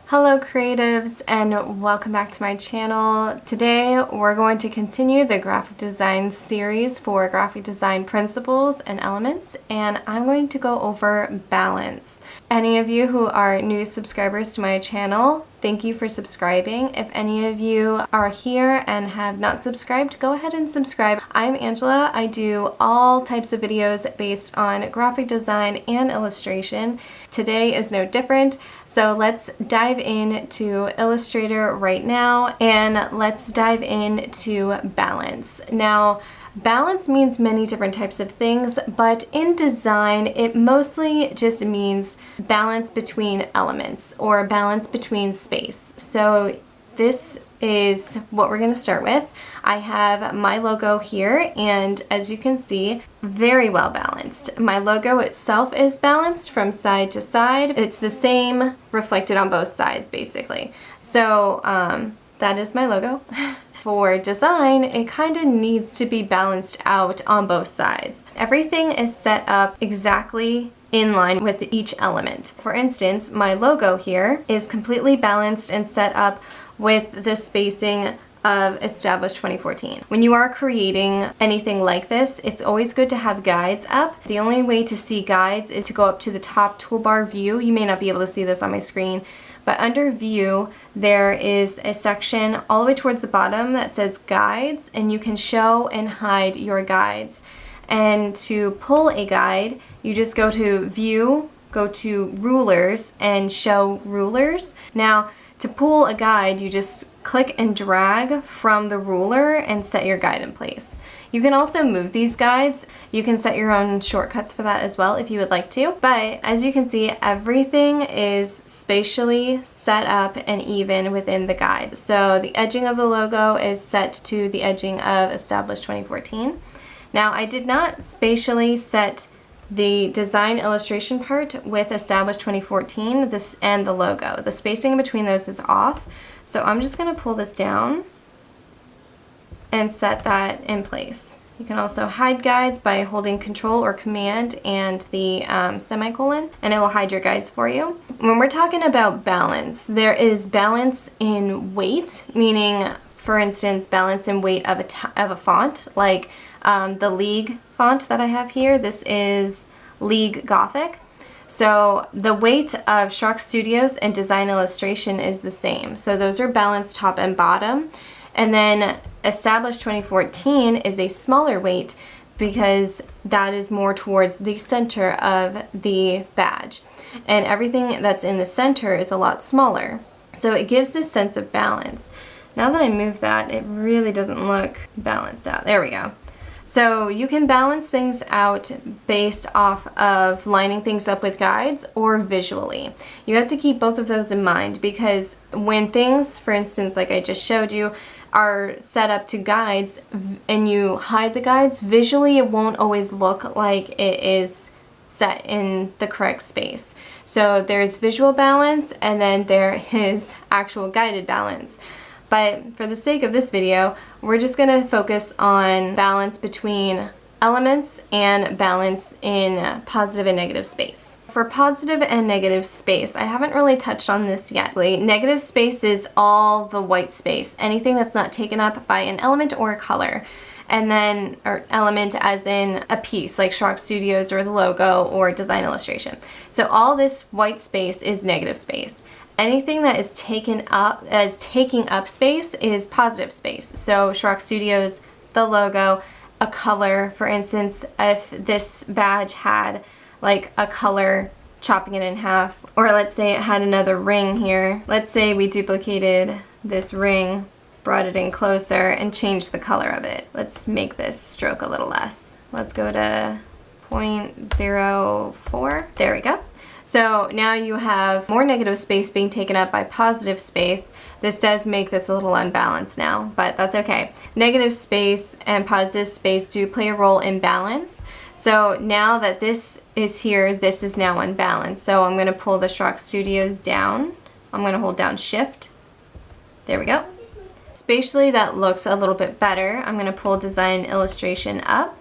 Hello creatives, and welcome back to my channel. Today we're going to continue the graphic design series for graphic design principles and elements, and I'm going to go over balance. Any of you who are new subscribers to my channel, thank you for subscribing. If any of you are here and have not subscribed, go ahead and subscribe. I'm Angela. I do all types of videos based on graphic design and illustration. Today is no different. So let's dive into Illustrator right now, and let's dive into balance. Now, balance means many different types of things, but in design, it mostly just means balance between elements or balance between space. So this is what we're going to start with. I have my logo here, and as you can see, very well balanced. My logo itself is balanced from side to side. It's the same reflected on both sides, basically. So that is my logo. For design, it kind of needs to be balanced out on both sides. Everything is set up exactly in line with each element. For instance, my logo here is completely balanced and set up with the spacing of established 2014. When you are creating anything like this, it's always good to have guides up. The only way to see guides is to go up to the top toolbar view. You may not be able to see this on my screen, but under view, there is a section all the way towards the bottom that says guides, and you can show and hide your guides. And to pull a guide, you just go to view, go to rulers, and show rulers. Now, to pull a guide, you just click and drag from the ruler and set your guide in place. You can also move these guides. You can set your own shortcuts for that as well if you would like to. But as you can see, everything is spatially set up and even within the guide. So the edging of the logo is set to the edging of established 2014. Now, I did not spatially set the design illustration part with established 2014, this and the logo. The spacing between those is off. So I'm just going to pull this down and set that in place. You can also hide guides by holding Control or Command and the semicolon, and it will hide your guides for you. When we're talking about balance, there is balance in weight, meaning, for instance, balance in weight of a font, like the League font that I have here. This is League Gothic. So the weight of Schrock Studios and Design Illustration is the same. So those are balanced top and bottom. And then established 2014 is a smaller weight because that is more towards the center of the badge. And everything that's in the center is a lot smaller. So it gives this sense of balance. Now that I move that, it really doesn't look balanced out. There we go. So you can balance things out based off of lining things up with guides or visually. You have to keep both of those in mind, because when things, for instance, like I just showed you, are set up to guides and you hide the guides, visually it won't always look like it is set in the correct space. So there's visual balance, and then there is actual guided balance. But for the sake of this video, we're just going to focus on balance between elements and balance in positive and negative space. For positive and negative space, I haven't really touched on this yet. Negative space is all the white space, anything that's not taken up by an element or a color. And then, or element as in a piece, like Schrock Studios or the logo or design illustration. So all this white space is negative space. Anything that is taking up space is positive space. So Schrock Studios, the logo, a color, for instance, if this badge had like a color, chopping it in half, or let's say it had another ring here. Let's say we duplicated this ring, brought it in closer, and changed the color of it. Let's make this stroke a little less. Let's go to 0.04. There we go. So now you have more negative space being taken up by positive space. This does make this a little unbalanced now, but that's okay. Negative space and positive space do play a role in balance. So now that this is here, this is now unbalanced. So I'm going to pull the Schrock Studios down. I'm going to hold down Shift. There we go. Spatially, that looks a little bit better. I'm going to pull Design Illustration up.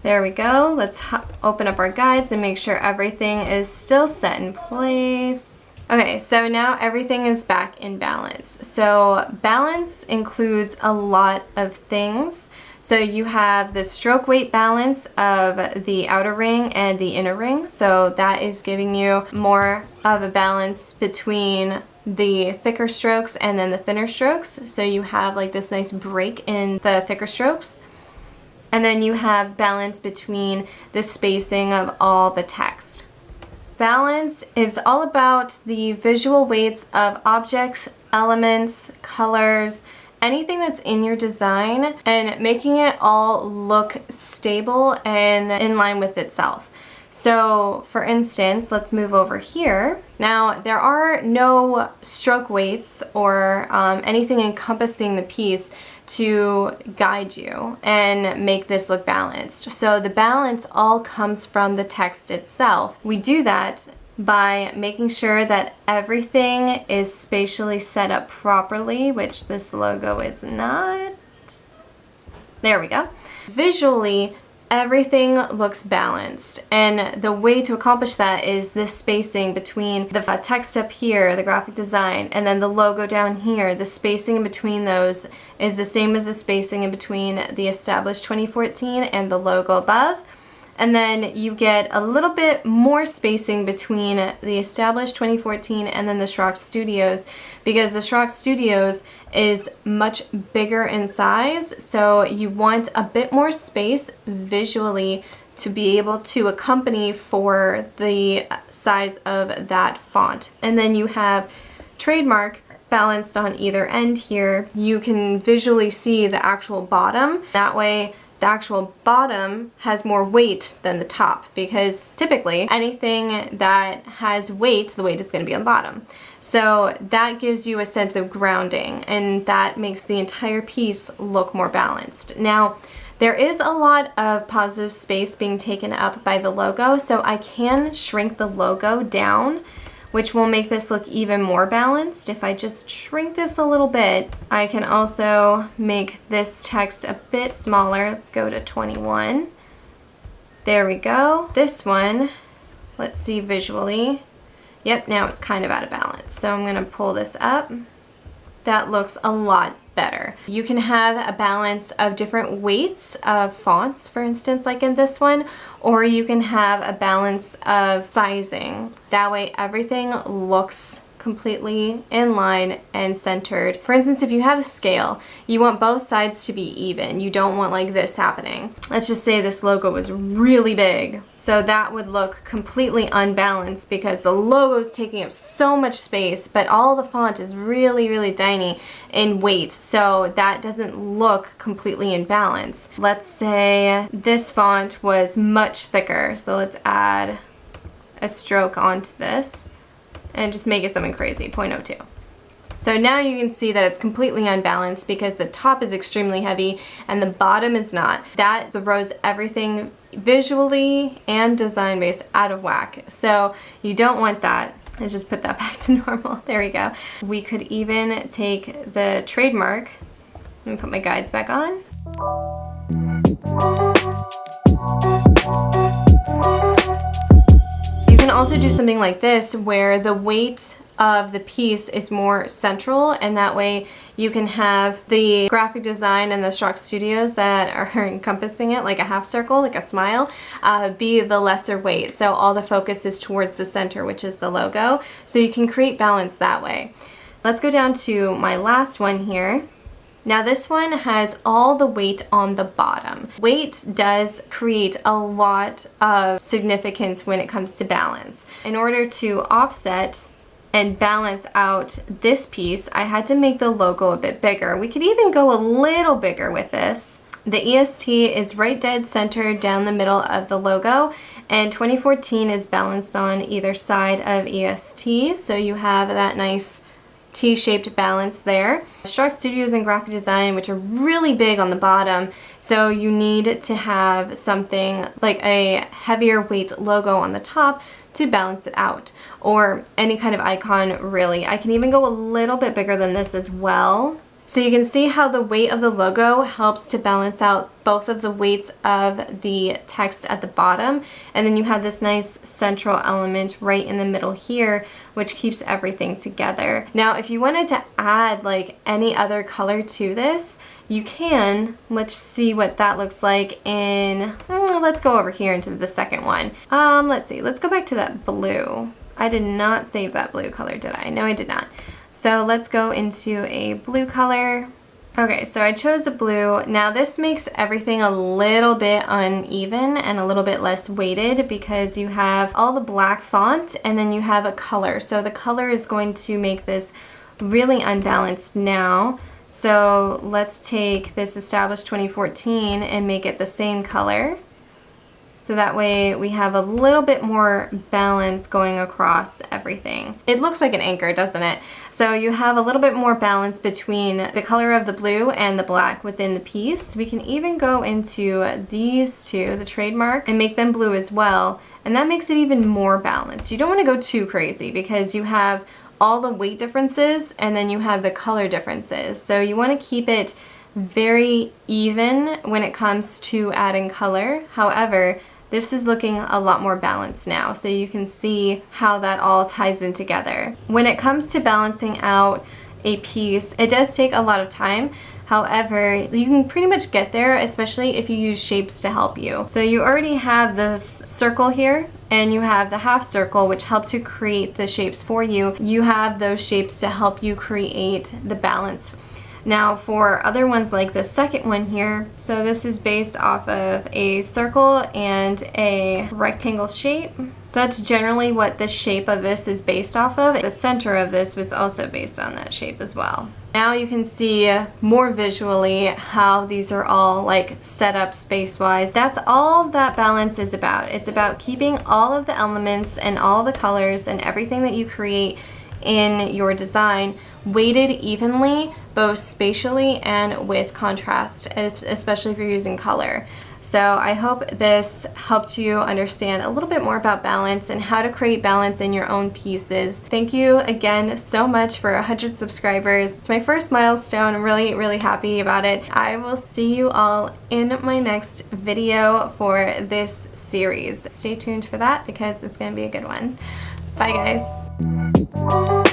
There we go. Let's open up our guides and make sure everything is still set in place. Okay, so now everything is back in balance. So balance includes a lot of things. So you have the stroke weight balance of the outer ring and the inner ring. So that is giving you more of a balance between the thicker strokes and then the thinner strokes. So you have like this nice break in the thicker strokes. And then you have balance between the spacing of all the text. Balance is all about the visual weights of objects, elements, colors, anything that's in your design, and making it all look stable and in line with itself. So for instance, let's move over here. Now there are no stroke weights or anything encompassing the piece to guide you and make this look balanced. So the balance all comes from the text itself. We do that by making sure that everything is spatially set up properly, which this logo is not. There we go. Visually, everything looks balanced, and the way to accomplish that is this spacing between the text up here, the graphic design, and then the logo down here. The spacing in between those is the same as the spacing in between the established 2014 and the logo above. And then you get a little bit more spacing between the established 2014 and then the Schrock Studios, because the Schrock Studios is much bigger in size, so you want a bit more space visually to be able to accompany for the size of that font. And then you have trademark balanced on either end here. You can visually see the actual bottom. That way the actual bottom has more weight than the top, because typically anything that has weight, the weight is going to be on the bottom. So that gives you a sense of grounding, and that makes the entire piece look more balanced. Now, there is a lot of positive space being taken up by the logo, so I can shrink the logo down, which will make this look even more balanced. If I just shrink this a little bit, I can also make this text a bit smaller. Let's go to 21. There we go. This one, let's see visually. Yep, now it's kind of out of balance. So I'm gonna pull this up. That looks a lot better. You can have a balance of different weights of fonts, for instance, like in this one, or you can have a balance of sizing. That way everything looks completely in line and centered. For instance, if you had a scale, you want both sides to be even. You don't want like this happening. Let's just say this logo was really big. So that would look completely unbalanced because the logo is taking up so much space, but all the font is really, really tiny in weight. So that doesn't look completely in balance. Let's say this font was much thicker. So let's add a stroke onto this and just make it something crazy, 0.02. So now you can see that it's completely unbalanced because the top is extremely heavy and the bottom is not. That throws everything visually and design based out of whack. So you don't want that. Let's just put that back to normal. There we go. We could even take the trademark and put my guides back on. You can also do something like this where the weight of the piece is more central, and that way you can have the graphic design and the Schrock Studios that are encompassing it, like a half circle, like a smile, be the lesser weight. So all the focus is towards the center, which is the logo. So you can create balance that way. Let's go down to my last one here. Now this one has all the weight on the bottom. Weight does create a lot of significance when it comes to balance. In order to offset and balance out this piece, I had to make the logo a bit bigger. We could even go a little bigger with this. The EST is right dead center down the middle of the logo, and 2014 is balanced on either side of EST, so you have that nice T-shaped balance there. Schrock Studios and graphic design, which are really big on the bottom, so you need to have something like a heavier weight logo on the top to balance it out, or any kind of icon really. I can even go a little bit bigger than this as well So you can see how the weight of the logo helps to balance out both of the weights of the text at the bottom, and then you have this nice central element right in the middle here, which keeps everything together. Now if you wanted to add like any other color to this, you can. Let's see what that looks like in, let's go over here into the second one. Let's see, let's go back to that blue. I did not save that blue color, did I? No, I did not. So let's go into a blue color. Okay, so I chose a blue. Now this makes everything a little bit uneven and a little bit less weighted because you have all the black font and then you have a color. So the color is going to make this really unbalanced now. So let's take this Established 2014 and make it the same color. So that way we have a little bit more balance going across everything. It looks like an anchor, doesn't it? So you have a little bit more balance between the color of the blue and the black within the piece. We can even go into these two, the trademark, and make them blue as well. And that makes it even more balanced. You don't want to go too crazy because you have all the weight differences and then you have the color differences. So you want to keep it very even when it comes to adding color. However, this is looking a lot more balanced now, so you can see how that all ties in together. When it comes to balancing out a piece, it does take a lot of time. However, you can pretty much get there, especially if you use shapes to help you. So you already have this circle here, and you have the half circle, which help to create the shapes for you. You have those shapes to help you create the balance. Now for other ones like the second one here, so this is based off of a circle and a rectangle shape. So that's generally what the shape of this is based off of. The center of this was also based on that shape as well. Now you can see more visually how these are all like set up space-wise. That's all that balance is about. It's about keeping all of the elements and all the colors and everything that you create in your design weighted evenly, both spatially and with contrast, especially if you're using color. So I hope this helped you understand a little bit more about balance and how to create balance in your own pieces. Thank you again so much for 100 subscribers. It's my first milestone. I'm really, really happy about it. I will see you all in my next video for this series. Stay tuned for that because it's going to be a good one. Bye guys.